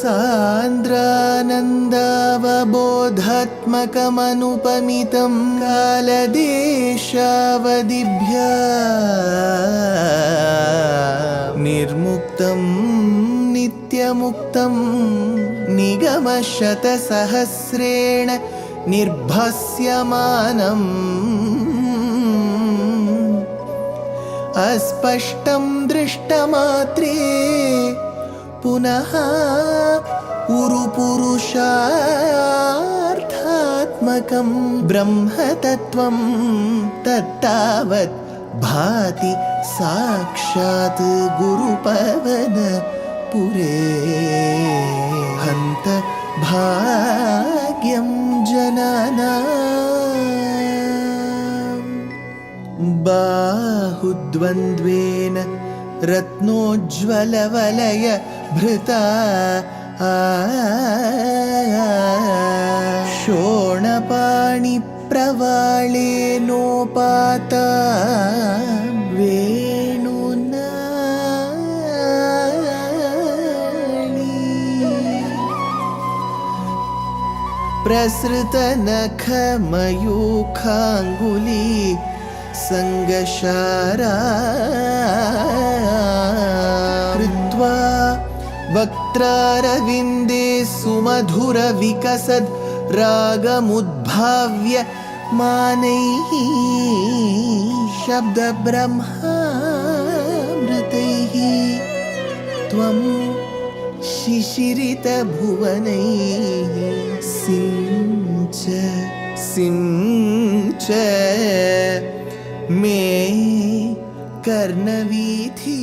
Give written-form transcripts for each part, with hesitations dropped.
सान्द्रानन्दावबोधात्मकमनुपमितं कालदेशावदिभ्या निर्मुक्तं नित्यमुक्तं निगमशतसहस्रेण निर्भास्यमानम् अस्पष्टं दृष्टमात्रे पुनः उरुपुरुषार्थात्मकं ब्रह्मतत्त्वं तत्तावत् भाति साक्षात् गुरुपवनपुरे हन्त भाग्यं जनानाम् बाहुद्वन्द्वेन रत्नोज्ज्वलवलय भृता शोणपाणिप्रवाळेनोपाता वेणुनाळी प्रसृतनखमयूखाङ्गुली संगशारा कृत्वा वक्त्रारविन्दे सुमधुरविकसद् रागमुद्भाव्य मानैः शब्दब्रह्मामृतैः त्वं शिशिरितभुवनैः सिञ्च मे कर्णवीथि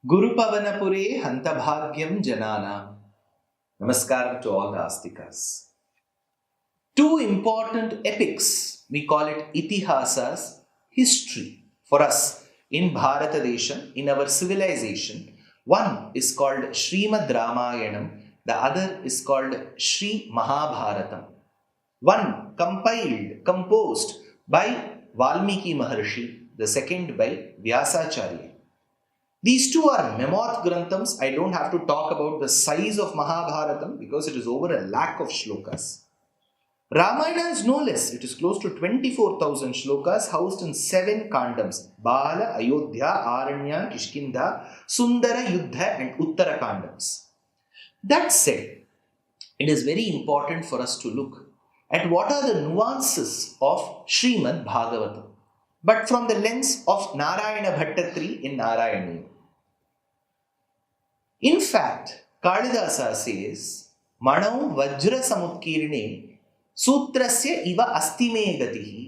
Gurupavanapure Hantabhagyam Janana. Namaskar to all the Astikas. Two important epics, we call it Itihasas, history for us in Bharata Desha, in our civilization. One is called Śrīman Nārāyaṇīyam, the other is called Śrī Mahabharatam. One composed by Valmiki Maharshi, the second by Vyasacharya. These two are Memoth Granthams. I don't have to talk about the size of Mahabharatam because it is over 1,00,000 of shlokas. Ramayana is no less. It is close to 24,000 shlokas housed in 7 kandams. Bala, Ayodhya, Aranya, Kishkinda, Sundara, Yuddha and Uttara kandams. That said, it is very important for us to look at what are the nuances of Śrīmad Bhagavatam, but from the lens of Nārāyaṇa Bhaṭṭatiri in Nārāyaṇīyam. In fact, Kalidasa says, Manau Vajra Samutkirine Sutrasya Iva Astime Gatihi.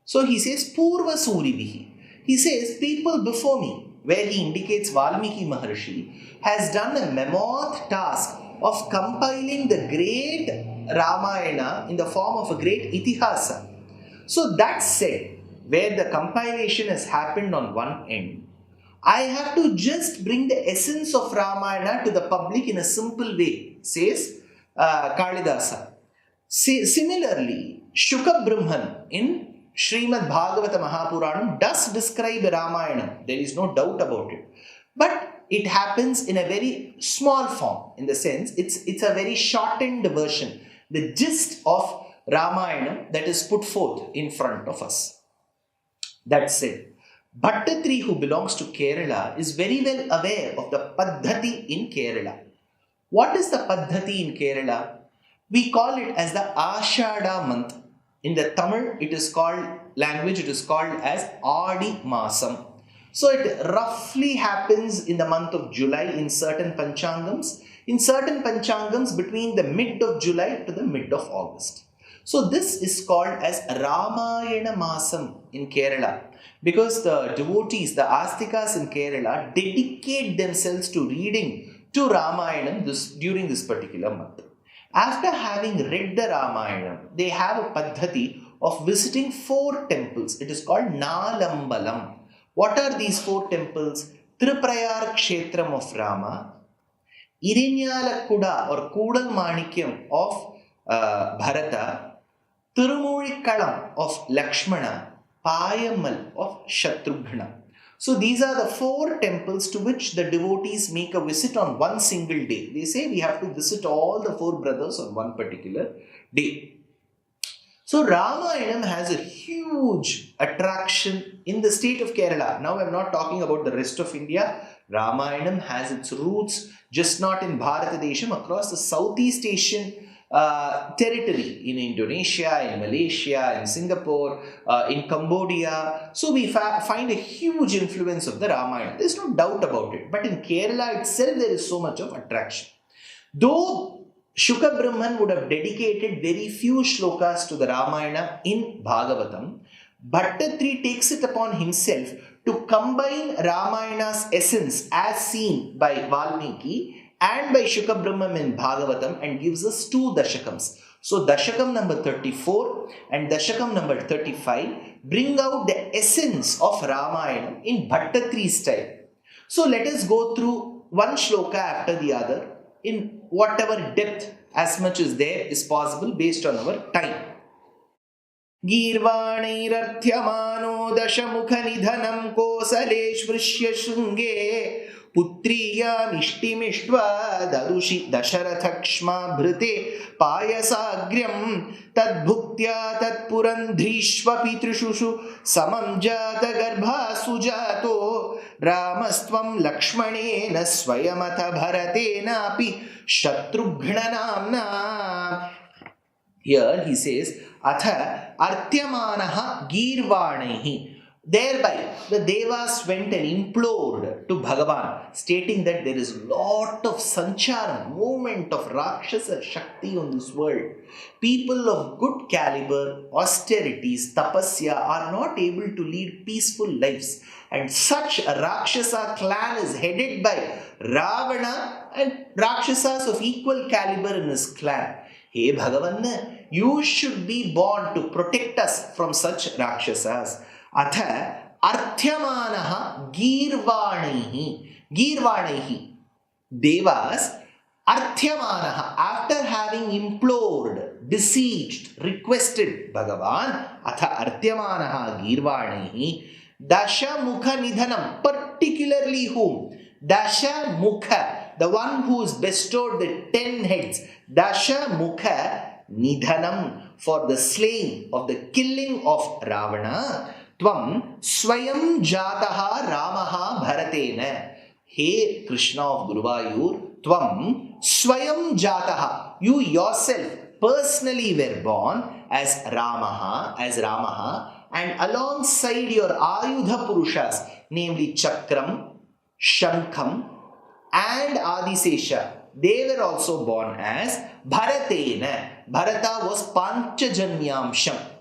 So he says, Purva Suribihi. He says, people before me, where he indicates Valmiki Maharshi, has done a mammoth task of compiling the great Ramayana in the form of a great Itihasa. So that said, where the compilation has happened on one end, I have to just bring the essence of Ramayana to the public in a simple way, says Kalidasa. Similarly, Shuka Brahman in Śrīmad Bhagavata Mahapuranam does describe Ramayana. There is no doubt about it. But it happens in a very small form, in the sense it's a very shortened version, the gist of Ramayana that is put forth in front of us. That said, Bhaṭṭatiri, who belongs to Kerala, is very well aware of the Paddhati in Kerala. What is the Paddhati in Kerala? We call it as the Ashada month. In the Tamil it is called as Adi Masam. So it roughly happens in the month of July in certain Panchangams. In certain Panchangams between the mid of July to the mid of August. So this is called as Ramayana Masam in Kerala, because the devotees, the Astikas in Kerala, dedicate themselves to reading to Ramayana during this particular month. After having read the Ramayana, they have a Paddhati of visiting 4 temples. It is called Nalambalam. What are these 4 temples? Triprayar Kshetram of Rama, Irinyalakuda or Kudal Manikyam of Bharata, Tirumuzhikalam of Lakshmana, Payamal of Shatrughna. So these are the 4 temples to which the devotees make a visit on one single day. They say we have to visit all the 4 brothers on one particular day. So Ramayanam has a huge attraction in the state of Kerala. Now I'm not talking about the rest of India. Ramayanam has its roots just not in Bharatadesham, across the Southeast Asian territory, in Indonesia, in Malaysia, in Singapore, in Cambodia. So we find a huge influence of the Ramayana. There's no doubt about it. But in Kerala itself, there is so much of attraction. Though Shuka Brahman would have dedicated very few shlokas to the Ramayana in Bhagavatam, Bhaṭṭatiri takes it upon himself to combine Ramayana's essence as seen by Valmiki and by Shuka Brahman in Bhagavatam and gives us 2 Dashakams. So Dashakam number 34 and Dashakam number 35 bring out the essence of Ramayana in Bhaṭṭatiri style. So let us go through one shloka after the other in whatever depth as much as there is possible based on our time. Girvaణैरर्थ्यमानो दशमुखनिधनं कोसलेश्वृष्य शृङ्गे पुत्रीयामिष्टिमिष्ट्वा ददुषि दशरथक्ष्माभृते पायसाग्र्यं तद्भुक्त्या तत्पुरन्ध्रीष्वपि त्रिषुषु समं जातगर्भासु जातो रामस्त्वं लक्ष्मणेन स्वयमथ भरतेनापि शत्रुघ्ननाम्ना. Here he says, Atha Artyamanaha Girvaణaihi. Thereby, the Devas went and implored to Bhagavan, stating that there is a lot of sanchara, movement of Rakshasa Shakti on this world. People of good caliber, austerities, tapasya are not able to lead peaceful lives. And such a Rakshasa clan is headed by Ravana and Rakshasas of equal caliber in his clan. Hey Bhagavan, you should be born to protect us from such Rakshasas. Atha Artyamanaha Girvaణaihi. Girvaణaihi. Devas Artyamanaha, after having implored, beseeched, requested Bhagavan, Atha Artyamanaha Girvaణaihi, Dashamukha Nidhanam, particularly whom? Dashamukha, the one who is bestowed the 10 heads. Dashamukha Nidhanam, for the slaying of the killing of Ravana. Tvam Swayam Jataha Ramaha Bharatena. Hey Krishna of Guruvayur, Tvam Swayam Jataha, you yourself personally were born as Ramaha, and alongside your Ayudha Purushas, namely Chakram, Shankam and Adisesha, they were also born as Bharatena. Bharata was Panchajanyamsham.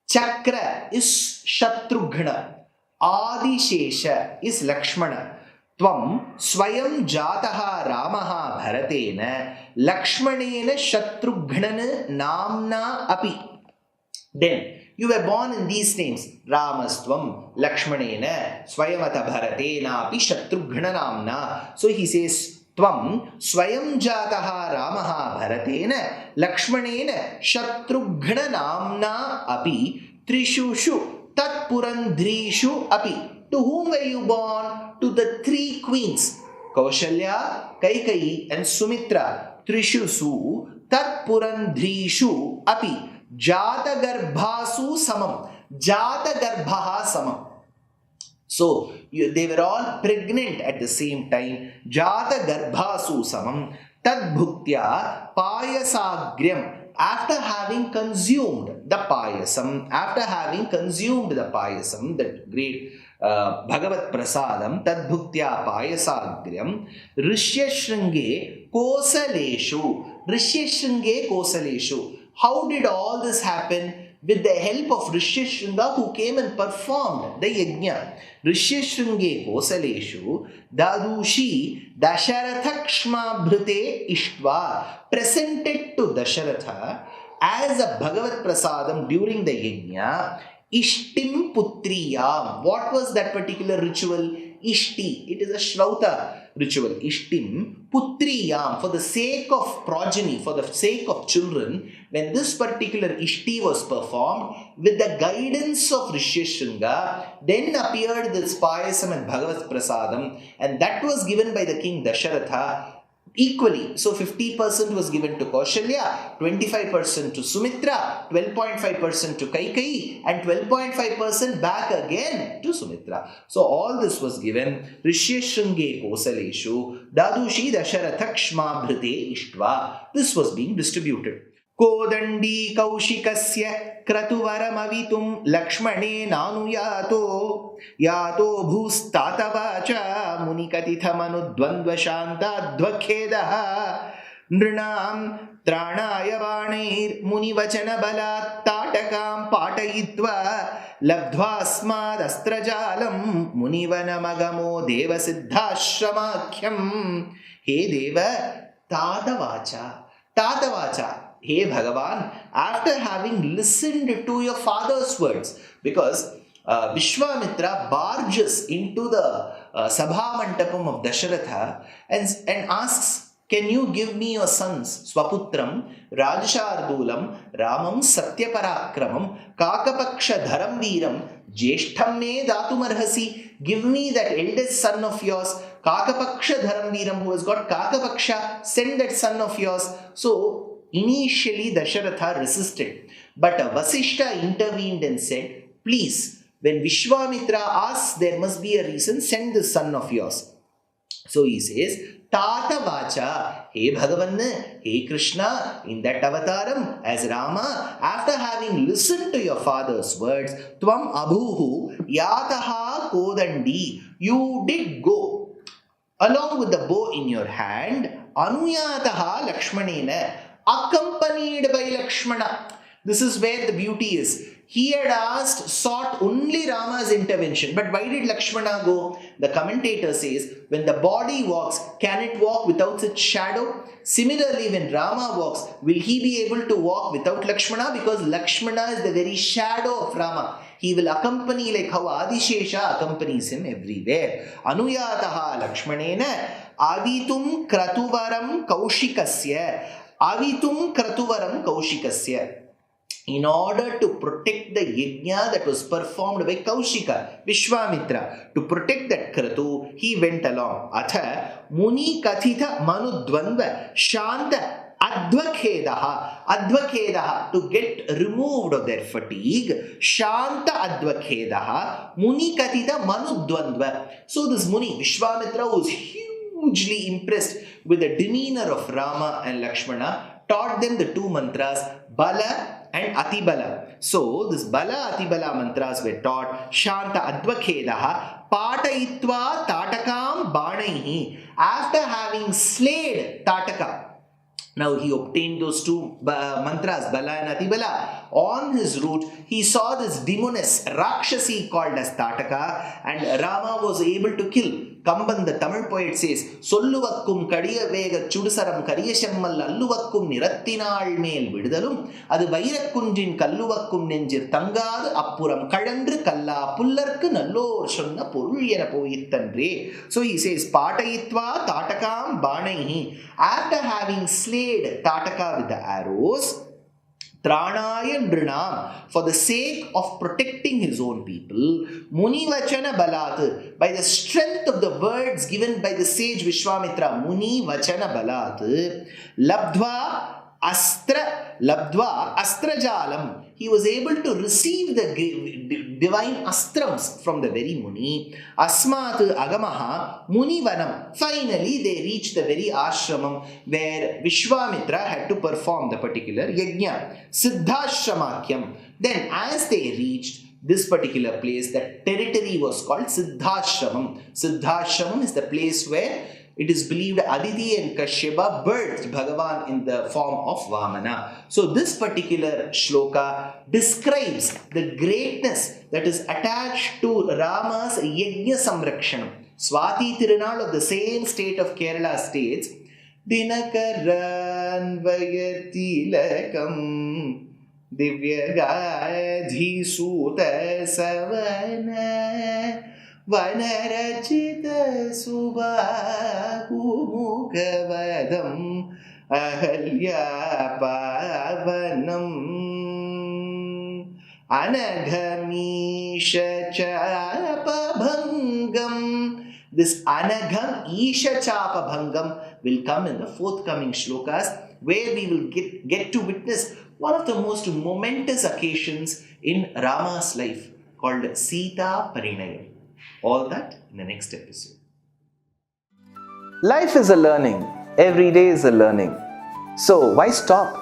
Chakra is Shatrughna. Adishesha is Lakshmana. Tvam Swayam Jataha Ramaha Bharatena Lakshmanena Shatrughnana Namna Api. Then you were born in these names: Ramastvam, Lakshmanena, Swayamata Bharatena Api Shatrughnana Namna. So he says, Tvam Swayam Jataha Ramaha Bharatena Lakshmanena Shatrughnana Namna Api Trishushu Tatpurandrishu Api. To whom were you born? To the 3 queens, Kaushalya, Kaikeyi and Sumitra. Trishusu Tatpurandrishu Api Jatagarbhasu Samam. Jatagarbha Samam. So, they were all pregnant at the same time. Jatagarbhasu Samam. Tadbhuktya Payasagryam. After having consumed the payasam, that great Bhagavat Prasadam, Tadbhuktya Payasagryam, Rishyashringe Kosaleshu. How did all this happen? With the help of Rishyashringa, who came and performed the yajna. Rishyashringe Kosaleshu, Dadushi Dasaratha Bhrute Ishtva, presented to Dasaratha as a Bhagavat Prasadam during the yajna, Ishtim Putriyam. What was that particular ritual? Ishti, it is a Shrauta ritual. Ishtim, Putriyam, for the sake of progeny, for the sake of children, when this particular Ishti was performed, with the guidance of Rishyashringa, then appeared this Payasam and Bhagavat Prasadam, and that was given by the king Dasaratha equally. So 50% was given to Kaushalya, 25% to Sumitra, 12.5% to Kaikeyi, and 12.5% back again to Sumitra. So all this was given. Rishyashringe Kosaleshu, Dadushi Dasaratha Kshma Bhrite Ishtva. This was being distributed. Kodandi Kaushikasya Kratuvaramavitum Lakshmane Nanuyato Yato Bhustatabacha Munikatithamanudvandva Shanta Dvakhedaha Nrinam Tranaya Vaneir Munivachana Balat Tatakam Patayitva Labdhvasmad Astrajalam Munivanamagamo Deva Siddhashramakhyam. He Deva Tatavacha. Hey Bhagavan, after having listened to your father's words, because Vishwamitra barges into the Sabha Mantapam of Dasaratha and asks, can you give me your sons, Swaputram, Rajashardulam, Ramam Satyaparakramam, Kakapaksha Dharam Veeram, Jeshtham me Datumarhasi, give me that eldest son of yours, Kakapaksha Dharam Veeram, who has got Kakapaksha, send that son of yours. So, initially, Dasaratha resisted, but Vasishta intervened and said, please, when Vishwamitra asks, there must be a reason, send this son of yours. So he says, Tata Vacha, Hey Bhagavan, Hey Krishna, in that avataram as Rama, after having listened to your father's words, Tvam Abhuhu Yataha Kodandi, you did go along with the bow in your hand, Anuyataha Lakshmanena, accompanied by Lakshmana. This is where the beauty is. He had sought only Rama's intervention. But why did Lakshmana go? The commentator says, when the body walks, can it walk without its shadow? Similarly, when Rama walks, will he be able to walk without Lakshmana? Because Lakshmana is the very shadow of Rama. He will accompany like how Adishesha accompanies him everywhere. Anuyataha Lakshmanena Avitum Kratuvaram Kaushikasya. Avitum Kratuvaram Kaushikasya. In order to protect the yajna that was performed by Kaushika, Vishwamitra, to protect that Kratu, he went along. Atha Muni Kathita Manudvandva Shanta Advakhedaha, to get removed of their fatigue. Shanta Advakhedaha Muni Kathita Manudvandva. So this Muni, Vishwamitra, was hugely impressed with the demeanor of Rama and Lakshmana, taught them the two mantras, Bala and Atibala. So, this Bala Atibala mantras were taught. Shanta Advakhedaha Patayitva Tatakam Banaihi. After having slayed Tataka, now he obtained those two mantras, Bala and Atibala. On his route, he saw this demoness, Rakshasi, called as Tataka, and Rama was able to kill. Kamban, the Tamil poet, says, Solluvakkum Kadiya Vega Chudusaram Kariyashammal Alluvakkum Nirattinal Mel Vidalum, Adu Vairakundin Kalluvakkum Nenjir Tangad, Appuram Kadandru Kalla, Pullarku Nallor Shunna Puruyana Poitandre. So he says, Patayitva Tatakam Banaihi. After having slayed Tataka with the arrows, Tranaya Nrinam, for the sake of protecting his own people, Munivachana Balat, by the strength of the words given by the sage Vishwamitra, Munivachana Balat, Labdhva Astrajalam, he was able to receive the divine astrams from the very Muni. Asmat Agamaha Munivanam. Finally, they reached the very ashramam where Vishwamitra had to perform the particular yajna. Siddhashramakyam. Then, as they reached this particular place, the territory was called Siddhashramam. Siddhashramam is the place where it is believed Aditi and Kashyapa birthed Bhagavan in the form of Vamana. So this particular shloka describes the greatness that is attached to Rama's Yajna Samrakshanam. Swati Tirunal of the same state of Kerala states, Dinakaran Vayatilakam Divyagadhi Suta Savana वनरचितसुबाहुमुखवदम् अहल्यापावनम् अनघमीशचापभङ्गम्. This Anagham Isha Chapa Bhangam will come in the forthcoming shlokas, where we will get to witness one of the most momentous occasions in Rama's life, called Sita Parinayam. All that in the next episode. Life is a learning. Every day is a learning. So why stop?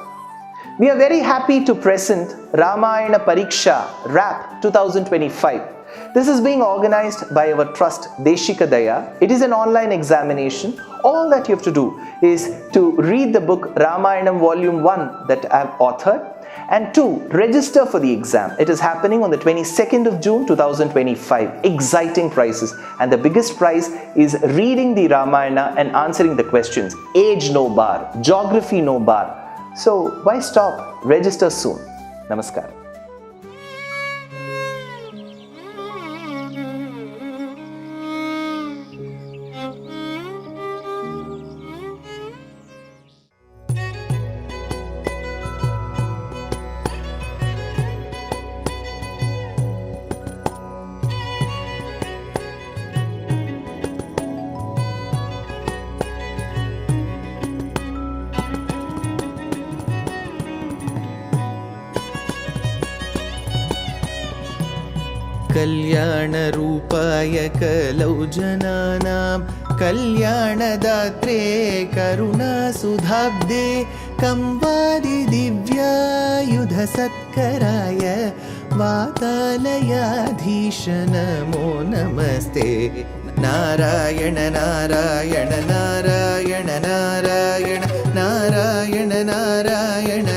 We are very happy to present Ramayana Pariksha RAP 2025. This is being organized by our trust Deshikadaya. It is an online examination. All that you have to do is to read the book Ramayanam Volume 1 that I have authored, and 2, register for the exam. It is happening on the 22nd of June 2025. Exciting prizes, and the biggest prize is reading the Ramayana and answering the questions. Age no bar, geography no bar. So why stop? Register soon. Namaskar. कल्याणरूपाय कलौ जनानां कल्याणदात्रे करुणासुधाब्दे कंवादिदिव्यायुधसत्कराय वातालयाधीश नमो नमस्ते. नारायण नारायण नारायण नारायण नारायण नारायण